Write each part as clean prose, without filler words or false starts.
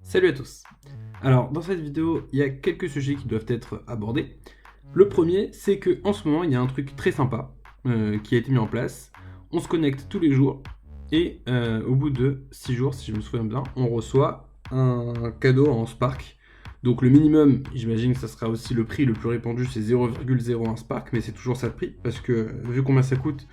Salut à tous. Alors dans cette vidéo, il y a quelques sujets qui doivent être abordés. Le premier, c'est que en ce moment, il y a un truc très sympa qui a été mis en place. On se connecte tous les jours et au bout de 6 jours, si je me souviens bien, on reçoit un cadeau en Spark. Donc le minimum, j'imagine que ça sera aussi le prix le plus répandu, c'est 0,01 Spark, mais c'est toujours ça le prix, parce que vu combien ça coûte,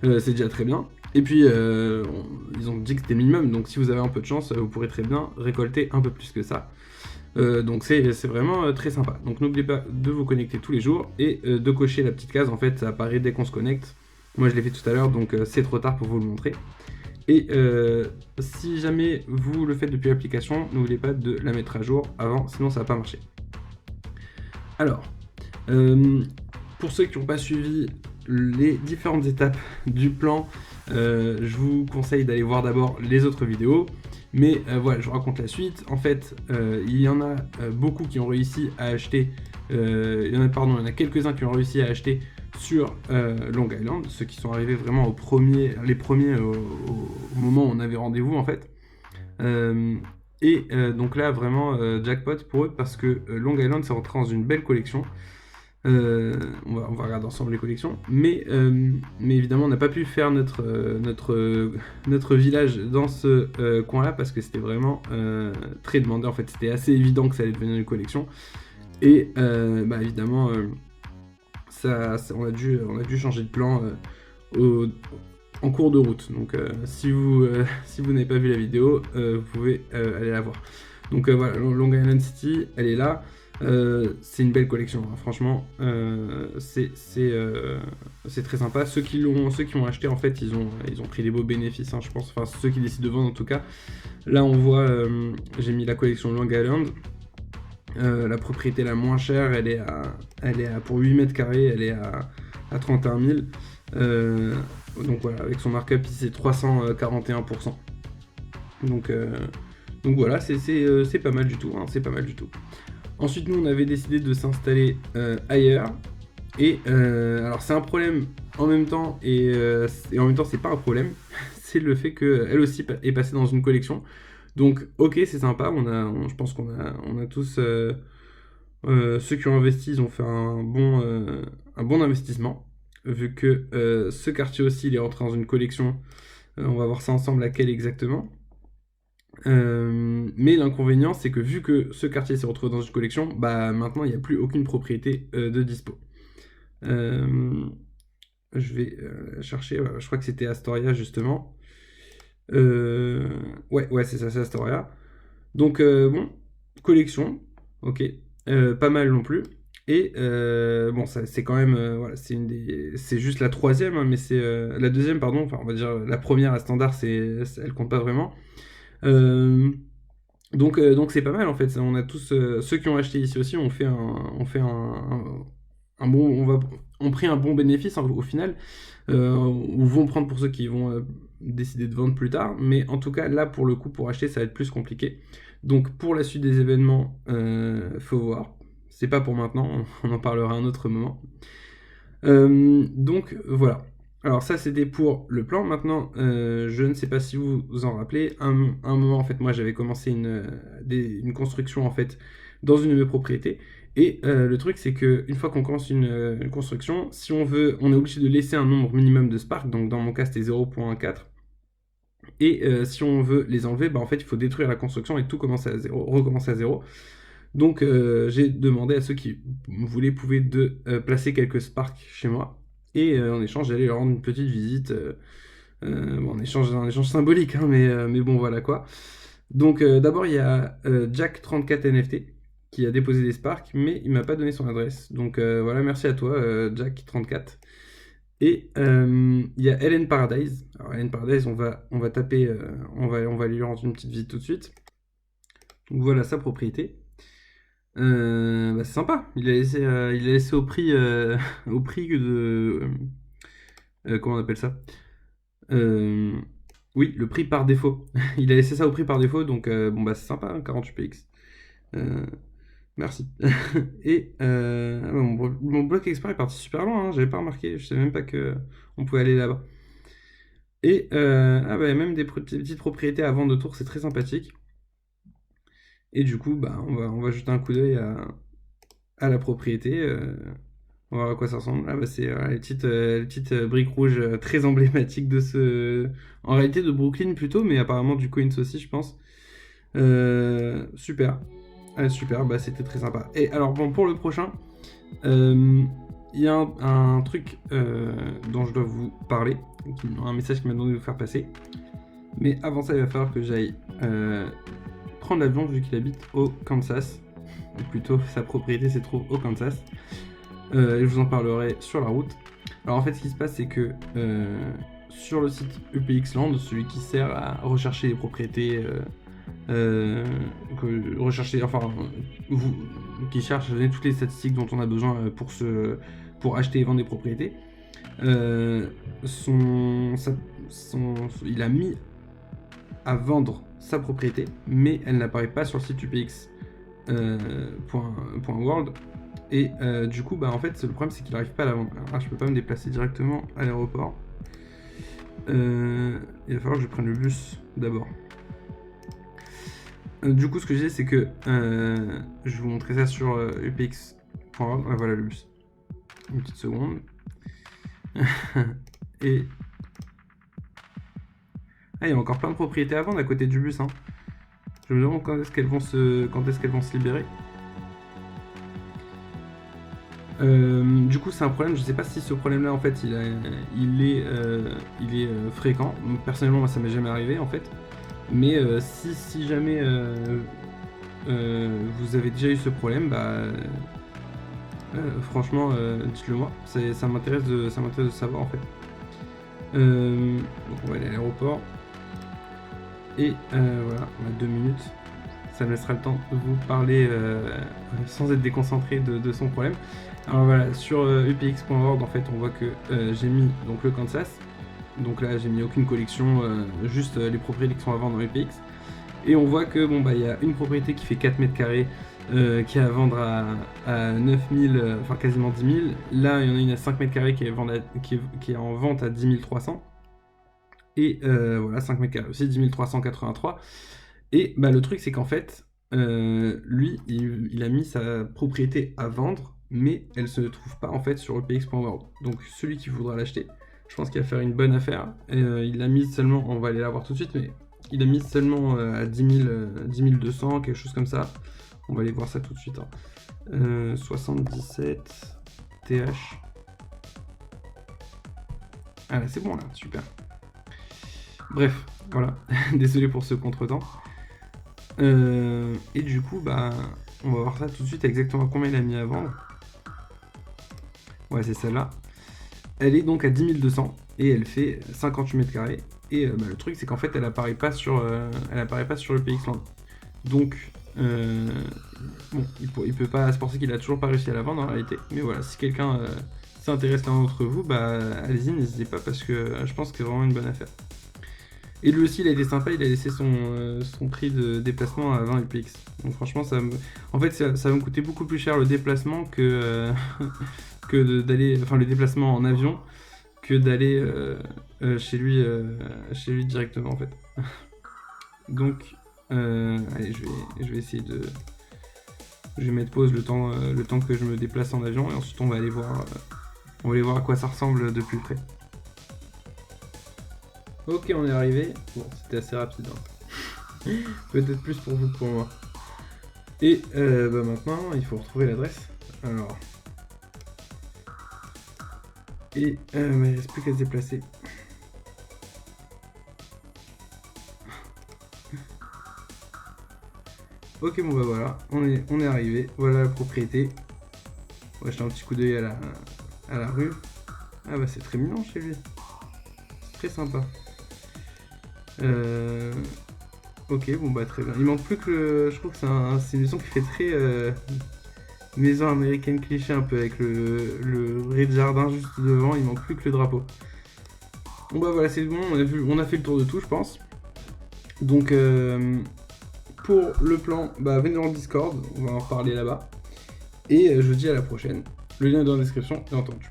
c'est déjà très bien. Et puis, ils ont dit que c'était minimum, donc si vous avez un peu de chance, vous pourrez très bien récolter un peu plus que ça. Donc c'est vraiment très sympa. Donc n'oubliez pas de vous connecter tous les jours et de cocher la petite case. En fait, ça apparaît dès qu'on se connecte. Moi, je l'ai fait tout à l'heure, donc c'est trop tard pour vous le montrer. Et si jamais vous le faites depuis l'application, n'oubliez pas de la mettre à jour avant, sinon ça va pas marcher. Alors, euh, pour ceux qui n'ont pas suivi les différentes étapes du plan, je vous conseille d'aller voir d'abord les autres vidéos. Mais voilà, je vous raconte la suite. En fait, il y en a beaucoup qui ont réussi à acheter. Il y en a quelques-uns qui ont réussi à acheter sur Long Island, ceux qui sont arrivés vraiment les premiers au moment où on avait rendez-vous en fait. Euh, donc là, vraiment jackpot pour eux parce que Long Island s'est rentré dans une belle collection. On va regarder ensemble les collections, mais évidemment on n'a pas pu faire notre village dans ce coin-là parce que c'était vraiment très demandé. En fait, c'était assez évident que ça allait devenir une collection. Et évidemment, on a dû changer de plan en cours de route. Donc si vous n'avez pas vu la vidéo, vous pouvez aller la voir. Donc voilà, Long Island City, elle est là. C'est une belle collection, hein. Franchement, c'est très sympa. Ceux qui l'ont acheté, en fait, ils ont pris des beaux bénéfices, hein, je pense. Enfin, ceux qui décident de vendre, en tout cas. Là, on voit, j'ai mis la collection Long Island. La propriété la moins chère, pour 8 mètres carrés, elle est à 31 000. Donc voilà, avec son markup, c'est 341%. Donc voilà, c'est pas mal du tout, hein, c'est pas mal du tout. Ensuite, nous, on avait décidé de s'installer ailleurs. Et alors, c'est un problème en même temps, et en même temps, c'est pas un problème. C'est le fait qu'elle aussi est passée dans une collection. Donc, ok, c'est sympa. Je pense qu'on a tous. Ceux qui ont investi, ils ont fait un bon investissement. Vu que ce quartier aussi, il est rentré dans une collection. On va voir ça ensemble, laquelle exactement. Mais l'inconvénient, c'est que vu que ce quartier s'est retrouvé dans une collection, bah maintenant il n'y a plus aucune propriété de dispo. Euh, je vais chercher, voilà, je crois que c'était Astoria justement. Ouais, c'est ça, c'est Astoria. Donc bon, collection, ok, pas mal non plus. Et bon, ça, c'est quand même, voilà, c'est juste la troisième, hein, mais c'est la deuxième, pardon. Enfin, on va dire la première, la standard, elle compte pas vraiment. Euh, donc c'est pas mal en fait. On a tous ceux qui ont acheté ici aussi un bon, ont pris un bon bénéfice hein, au final, ou vont prendre pour ceux qui vont décider de vendre plus tard. Mais en tout cas là pour le coup pour acheter ça va être plus compliqué. Donc pour la suite des événements, faut voir. C'est pas pour maintenant, on en parlera à un autre moment. Donc voilà. Alors ça c'était pour le plan. Maintenant, je ne sais pas si vous vous en rappelez. Un moment en fait, moi j'avais commencé une construction en fait dans une de mes propriétés. Et le truc c'est que une fois qu'on commence une construction, si on veut, on est obligé de laisser un nombre minimum de spark. Donc dans mon cas c'était 0,4. Et si on veut les enlever, bah en fait il faut détruire la construction et tout commencer à zéro, recommencer à zéro. Donc j'ai demandé à ceux qui pouvaient de placer quelques sparks chez moi. Et en échange, j'allais leur rendre une petite visite. Bon, un échange symbolique, hein, mais bon, voilà quoi. Donc d'abord, il y a Jack34 NFT qui a déposé des sparks, mais il m'a pas donné son adresse. Donc voilà, merci à toi, Jack34. Et il y a Helen Paradise. Alors Helen Paradise, on va taper, on va lui rendre une petite visite tout de suite. Donc voilà sa propriété. C'est sympa. Il a laissé au prix, au prix de, comment on appelle ça? Euh, oui, le prix par défaut. Il a laissé ça au prix par défaut, donc bon bah c'est sympa, hein, 48px. Euh, merci. Et mon bloc expert est parti super loin, hein, j'avais pas remarqué, je savais même pas que on pouvait aller là-bas. Et même des petites propriétés à vendre autour, c'est très sympathique. Et du coup, bah, on va jeter un coup d'œil à la propriété. On va voir à quoi ça ressemble. Ah bah c'est les petites briques rouges très emblématiques de ce... En réalité de Brooklyn plutôt, mais apparemment du Queens aussi, je pense. Super. Super, bah c'était très sympa. Et alors bon, pour le prochain, il y a un truc dont je dois vous parler, un message qui m'a demandé de vous faire passer. Mais avant ça, il va falloir que j'aille prendre l'avion vu qu'il habite au Kansas. Ou plutôt, sa propriété se trouve au Kansas. Et je vous en parlerai sur la route. Alors en fait, ce qui se passe, c'est que sur le site UPX Land, celui qui sert à rechercher les propriétés, qui cherche à donner toutes les statistiques dont on a besoin pour acheter et vendre des propriétés, il a mis à vendre sa propriété, mais elle n'apparaît pas sur le site UPX.world. Et du coup, bah en fait, le problème c'est qu'il n'arrive pas à la vendre. Alors, je peux pas me déplacer directement à l'aéroport. Il va falloir que je prenne le bus d'abord. Du coup, ce que j'ai, c'est que je vais vous montrer ça sur UPX.org. Ah, voilà le bus. Une petite seconde. Et il y a encore plein de propriétés à vendre à côté du bus. Hein. Je me demande quand est-ce qu'elles vont se libérer. Du coup, c'est un problème. Je sais pas si ce problème-là, en fait, il est fréquent. Personnellement, moi, ça m'est jamais arrivé, en fait. Mais si jamais vous avez déjà eu ce problème, bah franchement, dites-le moi. Ça m'intéresse de savoir, en fait. Donc on va aller à l'aéroport. Et voilà, on a 2 minutes. Ça me laissera le temps de vous parler sans être déconcentré de son problème. Alors voilà, sur UPX.org, en fait, on voit que j'ai mis donc le Kansas. Donc là, j'ai mis aucune collection, juste les propriétés qui sont à vendre dans UPX. Et on voit que bon bah il y a une propriété qui fait 4 mètres carrés qui est à vendre à 9000, enfin quasiment 10 000. Là, il y en a une à 5 mètres carrés qui est en vente à 10 300. Et voilà, 5 mètres carrés aussi, 10 383. Et bah, le truc, c'est qu'en fait, lui, il a mis sa propriété à vendre, mais elle se trouve pas en fait sur EPX.world. Donc celui qui voudra l'acheter, je pense qu'il va faire une bonne affaire. Il l'a mise seulement, on va aller la voir tout de suite, mais il a mis seulement à 10 200, quelque chose comme ça. On va aller voir ça tout de suite. Hein. 77 TH. Ah là, c'est bon là, super. Bref, voilà. Désolé pour ce contretemps. Et du coup, bah, on va voir ça tout de suite exactement combien il a mis à vendre. Ouais, c'est celle-là. Elle est donc à 10 200 et elle fait 58 mètres carrés. Et bah, le truc, c'est qu'en fait, elle apparaît pas sur le PXland. Donc, bon, il peut pas. C'est pour ça qu'il a toujours pas réussi à la vendre en réalité. Mais voilà, si quelqu'un s'intéresse l'un d'entre vous, bah, allez-y, n'hésitez pas parce que je pense que c'est vraiment une bonne affaire. Et lui aussi, il a été sympa, il a laissé son prix de déplacement à 20 UPX. Donc franchement, en fait, ça va me coûter beaucoup plus cher le déplacement que d'aller, enfin le déplacement en avion, que d'aller chez lui directement en fait. Donc, allez, je vais essayer de, je vais mettre pause le temps que je me déplace en avion et ensuite on va aller voir à quoi ça ressemble de plus près. Ok, on est arrivé. Bon, c'était assez rapide. Hein. Peut-être plus pour vous que pour moi. Et bah maintenant, il faut retrouver l'adresse. Alors. Et mais il reste plus qu'à se déplacer. Ok, bon bah voilà, on est arrivé. Voilà la propriété. On va jeter un petit coup d'œil à la rue. Ah bah c'est très mignon chez lui. C'est très sympa. Ok, bon bah très bien. Il manque plus que je trouve que c'est une maison qui fait très maison américaine cliché un peu avec le rez-de-jardin juste devant. Il manque plus que le drapeau. Bon bah voilà, c'est bon. On a fait le tour de tout, je pense. Donc pour le plan, bah venez dans le Discord. On va en reparler là-bas. Et je vous dis à la prochaine. Le lien est dans la description, bien entendu.